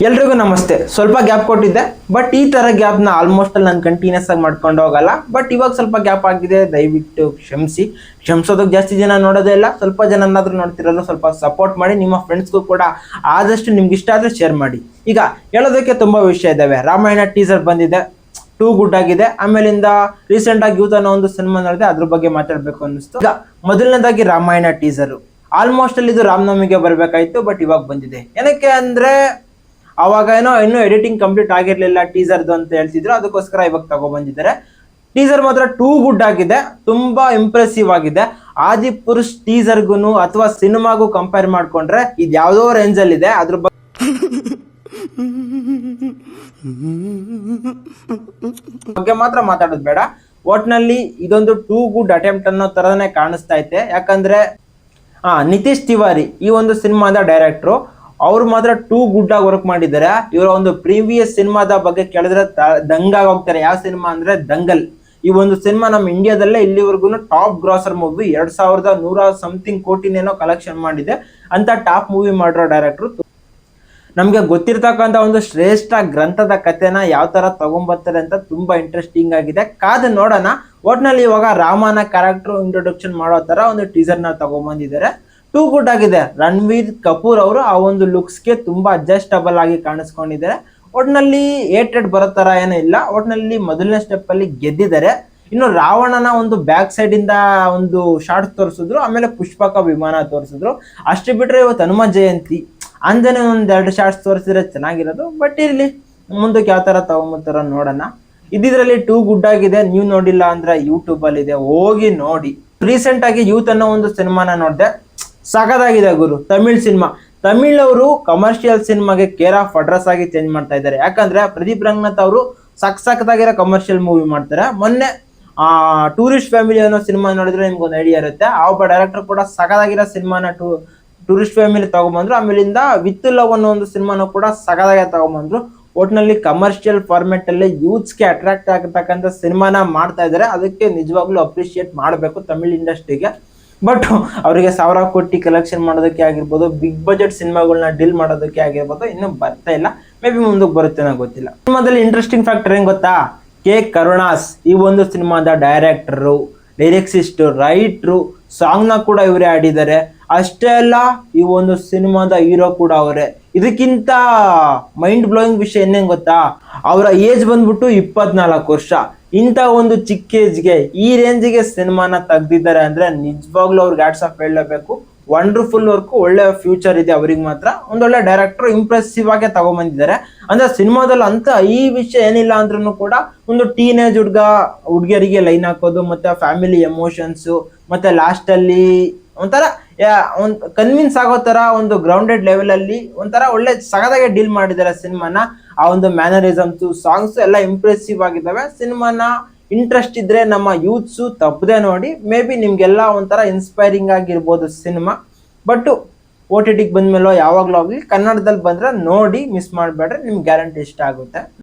ಎಲ್ರಿಗೂ ನಮಸ್ತೆ. ಸ್ವಲ್ಪ ಗ್ಯಾಪ್ ಕೊಟ್ಟಿದ್ದೆ, ಬಟ್ ಈ ತರ ಗ್ಯಾಪ್ನ ಆಲ್ಮೋಸ್ಟ್ ಅಲ್ಲಿ ನಾನು ಕಂಟಿನ್ಯೂಸ್ ಆಗಿ ಮಾಡ್ಕೊಂಡು ಹೋಗಲ್ಲ. ಬಟ್ ಇವಾಗ ಸ್ವಲ್ಪ ಗ್ಯಾಪ್ ಆಗಿದೆ, ದಯವಿಟ್ಟು ಕ್ಷಮಿಸಿ. ಕ್ಷಮಿಸೋದಕ್ಕೆ ಜಾಸ್ತಿ ಜನ ನೋಡೋದೇ ಇಲ್ಲ, ಸ್ವಲ್ಪ ಜನನಾದ್ರೂ ನೋಡ್ತಿರಲ್ಲ, ಸ್ವಲ್ಪ ಸಪೋರ್ಟ್ ಮಾಡಿ. ನಿಮ್ಮ ಫ್ರೆಂಡ್ಸ್ಗೂ ಕೂಡ ಆದಷ್ಟು ನಿಮ್ಗೆ ಇಷ್ಟ ಆದರೆ ಶೇರ್ ಮಾಡಿ. ಈಗ ಹೇಳೋದಕ್ಕೆ ತುಂಬಾ ವಿಷಯ ಇದ್ದಾವೆ. ರಾಮಾಯಣ ಟೀಸರ್ ಬಂದಿದೆ, ಟೂ ಗುಡ್ ಆಗಿದೆ. ಆಮೇಲಿಂದ ರೀಸೆಂಟ್ ಆಗಿ ಯೂತ್ ಅನ್ನೋ ಒಂದು ಸಿನಿಮಾ ನೋಡಿದೆ, ಅದ್ರ ಬಗ್ಗೆ ಮಾತಾಡಬೇಕು ಅನ್ನಿಸ್ತು. ಈಗ ಮೊದಲನೇದಾಗಿ ರಾಮಾಯಣ ಟೀಸರ್ ಆಲ್ಮೋಸ್ಟ್ ಅಲ್ಲಿ ಇದು ರಾಮನವಮಿಗೆ ಬರಬೇಕಾಯ್ತು, ಬಟ್ ಇವಾಗ ಬಂದಿದೆ. ಏನಕ್ಕೆ ಅಂದ್ರೆ ಅವಾಗ ಇನ್ನೂ ಎಡಿಟಿಂಗ್ ಕಂಪ್ಲೀಟ್ ಆಗಿರ್ಲಿಲ್ಲ ಟೀಸರ್ದು ಅಂತ ಹೇಳ್ತಿದ್ರು, ಅದಕ್ಕೋಸ್ಕರ ಇವಾಗ ತಗೊಬಂದಿದ್ದಾರೆ. ಟೀಸರ್ ಮಾತ್ರ ಟೂ ಗುಡ್ ಆಗಿದೆ, ತುಂಬಾ ಇಂಪ್ರೆಸಿವ್ ಆಗಿದೆ. ಆದಿಪುರುಷ್ ಟೀಸರ್ಗುನು ಅಥವಾ ಸಿನಿಮಾಗೂ ಕಂಪೇರ್ ಮಾಡ್ಕೊಂಡ್ರೆ ಇದು ಯಾವ್ದೋ ರೇಂಜ್ ಅಲ್ಲಿ ಇದೆ. ಅದ್ರ ಬಗ್ಗೆ ಮಾತ್ರ ಮಾತಾಡೋದು ಬೇಡ. ಒಟ್ನಲ್ಲಿ ಇದೊಂದು ಟೂ ಗುಡ್ ಅಟೆಂಪ್ಟ್ ಅನ್ನೋ ತರನೇ ಕಾಣಿಸ್ತಾ ಐತೆ. ಯಾಕಂದ್ರೆ ನಿತೀಶ್ ತಿವಾರಿ ಈ ಒಂದು ಸಿನಿಮಾದ ಡೈರೆಕ್ಟ್ರು, ಅವ್ರು ಮಾತ್ರ ಟೂ ಗುಡ್ ಆಗಿ ವರ್ಕ್ ಮಾಡಿದ್ದಾರೆ. ಇವರ ಒಂದು ಪ್ರೀವಿಯಸ್ ಸಿನಿಮಾದ ಬಗ್ಗೆ ಕೇಳಿದ್ರೆ ದಂಗಾಗಿ ಹೋಗ್ತಾರೆ. ಯಾವ ಸಿನಿಮಾ ಅಂದ್ರೆ ದಂಗಲ್. ಈ ಒಂದು ಸಿನಿಮಾ ನಮ್ಮ ಇಂಡಿಯಾದಲ್ಲೇ ಇಲ್ಲಿವರೆಗೂ ಟಾಪ್ ಗ್ರಾಸರ್ ಮೂವಿ, 2100 ಸಮಥಿಂಗ್ ಕೋಟಿನೇನೋ ಕಲೆಕ್ಷನ್ ಮಾಡಿದೆ ಅಂತ ಟಾಪ್ ಮೂವಿ ಮಾಡಿರೋ ಡೈರೆಕ್ಟ್ರು. ನಮ್ಗೆ ಗೊತ್ತಿರ್ತಕ್ಕಂಥ ಒಂದು ಶ್ರೇಷ್ಠ ಗ್ರಂಥದ ಕಥೆನ ಯಾವ ತರ ತಗೊಂಬರ್ತಾರೆ ಅಂತ ತುಂಬಾ ಇಂಟ್ರೆಸ್ಟಿಂಗ್ ಆಗಿದೆ. ಕಾದು ನೋಡೋಣ. ಒಟ್ನಲ್ಲಿ ಇವಾಗ ರಾಮನ ಕ್ಯಾರೆಕ್ಟರ್ ಇಂಟ್ರೊಡಕ್ಷನ್ ಮಾಡೋ ತರ ಒಂದು ಟೀಸರ್ ನ ತಗೊಂಬಂದಿದ್ದಾರೆ. ಟೂ ಗುಡ್ ಆಗಿದೆ. ರಣವೀರ್ ಕಪೂರ್ ಅವರು ಆ ಒಂದು ಲುಕ್ಸ್ಗೆ ತುಂಬಾ ಅಡ್ಜಸ್ಟಬಲ್ ಆಗಿ ಕಾಣಿಸ್ಕೊಂಡಿದ್ದಾರೆ. ಒಟ್ನಲ್ಲಿ ಏಟೆಡ್ ಬರೋ ತರ ಏನೂ ಇಲ್ಲ. ಒಟ್ನಲ್ಲಿ ಮೊದಲನೇ ಸ್ಟೆಪ್ ಅಲ್ಲಿ ಗೆದ್ದಿದ್ದಾರೆ. ಇನ್ನು ರಾವಣನ ಒಂದು ಬ್ಯಾಕ್ ಸೈಡ್ ಇಂದ ಒಂದು ಶಾರ್ಟ್ಸ್ ತೋರಿಸಿದ್ರು, ಆಮೇಲೆ ಪುಷ್ಪಕ ವಿಮಾನ ತೋರಿಸಿದ್ರು. ಅಷ್ಟು ಬಿಟ್ರೆ ಇವತ್ತು ಹನುಮ ಜಯಂತಿ, ಅಂಜನೆ ಒಂದೆರಡು ಶಾರ್ಟ್ಸ್ ತೋರಿಸಿದ್ರೆ ಚೆನ್ನಾಗಿರೋದು. ಬಟ್ ಇರ್ಲಿ, ಮುಂದಕ್ಕೆ ಯಾವ ತರ ತಗೊಂಬರ್ತಾರ ನೋಡೋಣ. ಇದ್ರಲ್ಲಿ ಟೂ ಗುಡ್ ಆಗಿದೆ. ನೀವು ನೋಡಿಲ್ಲ ಅಂದ್ರೆ ಯೂಟ್ಯೂಬ್ ಅಲ್ಲಿ ಇದೆ, ಹೋಗಿ ನೋಡಿ. ರೀಸೆಂಟ್ ಆಗಿ ಯೂತ್ ಅನ್ನೋ ಒಂದು ಸಿನಿಮಾನ ನೋಡಿದೆ, ಸಖತ್ತಾಗಿದೆ ಗುರು. ತಮಿಳ್ ಸಿನಿಮಾ. ತಮಿಳ್ ಅವರು ಕಮರ್ಷಿಯಲ್ ಸಿನಿಮಾಗೆ ಕೇರ್ ಆಫ್ ಅಡ್ರೆಸ್ ಆಗಿ ಚೇಂಜ್ ಮಾಡ್ತಾ ಇದ್ದಾರೆ. ಯಾಕಂದ್ರೆ ಪ್ರದೀಪ್ ರಂಗನಾಥ್ ಅವರು ಸಖತ್ತಾಗಿರೋ ಕಮರ್ಷಿಯಲ್ ಮೂವಿ ಮಾಡ್ತಾರೆ. ಮೊನ್ನೆ ಟೂರಿಸ್ಟ್ ಫ್ಯಾಮಿಲಿ ಅನ್ನೋ ಸಿನಿಮಾ ನೋಡಿದ್ರೆ ನಿಮ್ಗೆ ಒಂದು ಐಡಿಯಾ ಇರುತ್ತೆ. ಆ ಒಬ್ಬ ಡೈರೆಕ್ಟರ್ ಕೂಡ ಸಖತ್ತಾಗಿರೋ ಸಿನಿಮಾನ ಟೂರಿಸ್ಟ್ ಫ್ಯಾಮಿಲಿ ತಗೊಂಬಂದ್ರು. ಆಮೇಲಿಂದ ವಿತ್ ಲವ್ ಅನ್ನೋ ಒಂದು ಸಿನಿಮಾನು ಕೂಡ ಸಖತ್ತಾಗಿ ತಗೊಂಬಂದ್ರು. ಒಟ್ನಲ್ಲಿ ಕಮರ್ಷಿಯಲ್ ಫಾರ್ಮೆಟ್ ಅಲ್ಲಿ ಯೂತ್ಸ್ಗೆ ಅಟ್ರಾಕ್ಟ್ ಆಗತಕ್ಕಂಥ ಸಿನಿಮಾನ ಮಾಡ್ತಾ ಇದ್ದಾರೆ. ಅದಕ್ಕೆ ನಿಜವಾಗ್ಲೂ ಅಪ್ರಿಶಿಯೇಟ್ ಮಾಡಬೇಕು ತಮಿಳ್ ಇಂಡಸ್ಟ್ರಿಗೆ. ಬಟ್ ಅವರಿಗೆ 1000 ಕೋಟಿ ಕಲೆಕ್ಷನ್ ಮಾಡೋದಕ್ಕೆ ಆಗಿರ್ಬೋದು, ಬಿಗ್ ಬಜೆಟ್ ಸಿನಿಮಾಗಳನ್ನ ಡೀಲ್ ಮಾಡೋದಕ್ಕೆ ಆಗಿರ್ಬೋದು, ಇನ್ನೂ ಬರ್ತಾ ಇಲ್ಲ. ಮೇ ಬಿ ಮುಂದಕ್ಕೆ ಬರುತ್ತೆ ಗೊತ್ತಿಲ್ಲ. ಸಿನಿಮಾದಲ್ಲಿ ಇಂಟ್ರೆಸ್ಟಿಂಗ್ ಫ್ಯಾಕ್ಟರ್ ಏನ್ ಗೊತ್ತಾ? ಕೆ ಕರುಣಾಸ್ ಈ ಒಂದು ಸಿನಿಮಾದ ಡೈರೆಕ್ಟರು, ಲಿರಿಕ್ಸಿಸ್ಟ್, ರೈಟ್ರು, ಸಾಂಗ್ ನ ಕೂಡ ಇವರೇ ಆಡಿದ್ದಾರೆ. ಅಷ್ಟೇ ಅಲ್ಲ, ಈ ಒಂದು ಸಿನಿಮಾದ ಹೀರೋ ಕೂಡ ಅವರೇ. ಇದಕ್ಕಿಂತ ಮೈಂಡ್ ಬ್ಲೋಯಿಂಗ್ ವಿಷಯ ಏನೇನ್ ಗೊತ್ತಾ? ಅವರ ಏಜ್ ಬಂದ್ಬಿಟ್ಟು 24 ವರ್ಷ. ಇಂಥ ಒಂದು ಚಿಕ್ಕ ಏಜ್ಗೆ ಈ ರೇಂಜಿಗೆ ಸಿನಿಮಾನ ತೆಗ್ದಿದ್ದಾರೆ ಅಂದ್ರೆ ನಿಜವಾಗ್ಲೂ ಅವ್ರಿಗೆ ಹ್ಯಾಟ್ಸ್ ಆಫ್ ಹೇಳಲೇಬೇಕು. ವಂಡರ್ಫುಲ್ ವರ್ಕ್, ಒಳ್ಳೆ ಫ್ಯೂಚರ್ ಇದೆ ಅವ್ರಿಗೆ ಮಾತ್ರ. ಒಂದೊಳ್ಳೆ ಡೈರೆಕ್ಟರ್, ಇಂಪ್ರೆಸಿವ್ ಆಗಿ ತಗೊಂಬಂದಿದ್ದಾರೆ. ಅಂದ್ರೆ ಸಿನಿಮಾದಲ್ಲಿ ಅಂತ ಈ ವಿಷಯ ಏನಿಲ್ಲ ಅಂದ್ರೂ ಕೂಡ ಒಂದು ಟೀನೇಜ್ ಹುಡುಗಿಯರಿಗೆ ಲೈನ್ ಹಾಕೋದು, ಮತ್ತೆ ಫ್ಯಾಮಿಲಿ ಎಮೋಷನ್ಸ್, ಮತ್ತೆ ಲಾಸ್ಟ್ ಅಲ್ಲಿ ಒಂಥರ ಕನ್ವಿನ್ಸ್ ಆಗೋ ತರ ಒಂದು ಗ್ರೌಂಡೆಡ್ ಲೆವೆಲ್ ಅಲ್ಲಿ ಒಂಥರ ಒಳ್ಳೆ ಸಗದಾಗೆ ಡೀಲ್ ಮಾಡಿದ್ದಾರೆ ಸಿನಿಮಾನ. ಆ ಒಂದು ಮ್ಯಾನರಿಸಮ್ಸ್, ಸಾಂಗ್ಸ್ ಎಲ್ಲ ಇಂಪ್ರೆಸಿವ್ ಆಗಿದ್ದಾವೆ. ಸಿನಿಮಾನ ಇಂಟ್ರೆಸ್ಟ್ ಇದ್ರೆ ನಮ್ಮ ಯೂತ್ಸು ತಪ್ಪದೆ ನೋಡಿ. ಮೇ ಬಿ ನಿಮ್ಗೆಲ್ಲ ಒಂಥರ ಇನ್ಸ್ಪೈರಿಂಗ್ ಆಗಿರ್ಬೋದು ಸಿನಿಮಾ. ಬಟ್ OTTಗೆ ಬಂದ್ಮೇಲೆ ಯಾವಾಗ್ಲೂ ಆಗ್ಲಿ ಕನ್ನಡದಲ್ಲಿ ಬಂದ್ರೆ ನೋಡಿ, ಮಿಸ್ ಮಾಡಬೇಡ್ರಿ, ನಿಮ್ಗೆ ಗ್ಯಾರಂಟಿ ಇಷ್ಟ ಆಗುತ್ತೆ.